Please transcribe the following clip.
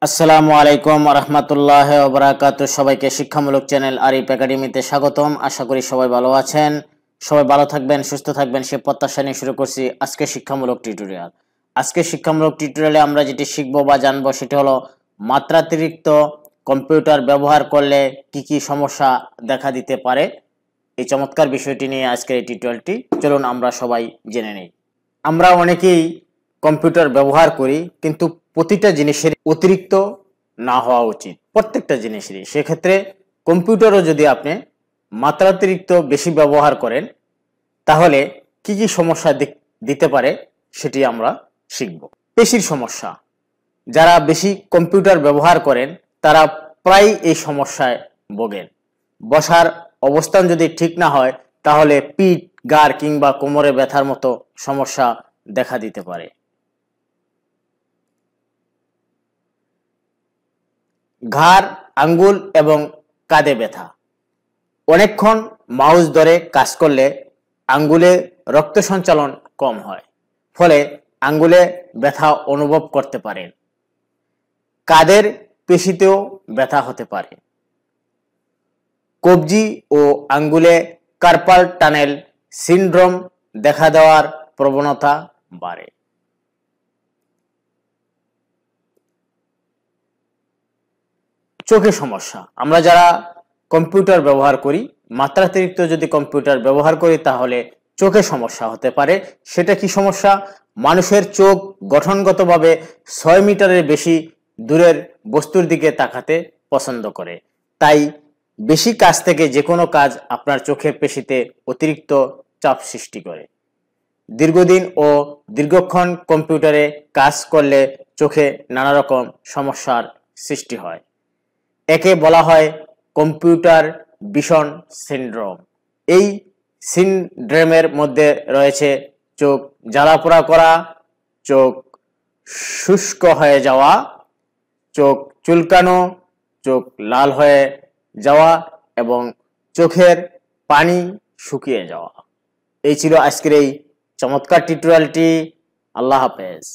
আসসালামু আলাইকুম রহমতুল্লাহ ওবরাকাত। সবাইকে শিক্ষামূলক চ্যানেল আরিফ একাডেমিতে স্বাগতম। আশা করি সবাই ভালো আছেন, সবাই ভালো থাকবেন, সুস্থ থাকবেন সে প্রত্যাশা নিয়ে শুরু করছি আজকে শিক্ষামূলক টিউটোরিয়াল। আজকে শিক্ষামূলক টিউটোরিয়ালে আমরা যেটি শিখবো বা জানবো সেটি হলো মাত্রাতিরিক্ত কম্পিউটার ব্যবহার করলে কি কি সমস্যা দেখা দিতে পারে। এই চমৎকার বিষয়টি নিয়ে আজকের এই টিউটোরিয়ালটি, চলুন আমরা সবাই জেনে নেই। আমরা অনেকেই কম্পিউটার ব্যবহার করি, কিন্তু প্রতিটা জিনিসের অতিরিক্ত না হওয়া উচিত, প্রত্যেকটা জিনিসেরই। সেক্ষেত্রে কম্পিউটারও যদি আপনি মাত্রাতিরিক্ত বেশি ব্যবহার করেন তাহলে কি কি সমস্যা দিতে পারে সেটি আমরা শিখব। পেশির সমস্যা, যারা বেশি কম্পিউটার ব্যবহার করেন তারা প্রায় এই সমস্যায় ভোগেন। বসার অবস্থান যদি ঠিক না হয় তাহলে পিঠ, ঘাড় কিংবা কোমরে ব্যথার মতো সমস্যা দেখা দিতে পারে। ঘাড়, আঙ্গুল এবং কাঁধে ব্যথা, অনেকক্ষণ মাউস ধরে কাজ করলে আঙ্গুলে রক্ত সঞ্চালন কম হয়, ফলে আঙ্গুলে ব্যথা অনুভব করতে পারেন। কাঁধের পেশিতেও ব্যথা হতে পারে। কবজি ও আঙ্গুলে কার্পাল টানেল সিনড্রোম দেখা দেওয়ার প্রবণতা বাড়ে। চোখের সমস্যা, আমরা যারা কম্পিউটার ব্যবহার করি, মাত্রাতিরিক্ত যদি কম্পিউটার ব্যবহার করি তাহলে চোখে সমস্যা হতে পারে। সেটা কি সমস্যা? মানুষের চোখ গঠনগতভাবে 6 মিটারের বেশি দূরের বস্তুর দিকে তাকাতে পছন্দ করে, তাই বেশি কাজ থেকে যে কোনো কাজ আপনার চোখের পেশিতে অতিরিক্ত চাপ সৃষ্টি করে। দীর্ঘদিন ও দীর্ঘক্ষণ কম্পিউটারে কাজ করলে চোখে নানা রকম সমস্যার সৃষ্টি হয়। একে বলা হয় কম্পিউটার ভিশন সিনড্রোম। এই সিনড্রোমের মধ্যে রয়েছে চোখ জ্বালাপোড়া করা, চোখ শুষ্ক হয়ে যাওয়া, চোখ চুলকানো, চোখ লাল হয়ে যাওয়া এবং চোখের পানি শুকিয়ে যাওয়া। এই ছিল আজকের এই চমৎকার টিউটোরিয়ালটি। আল্লাহ হাফেজ।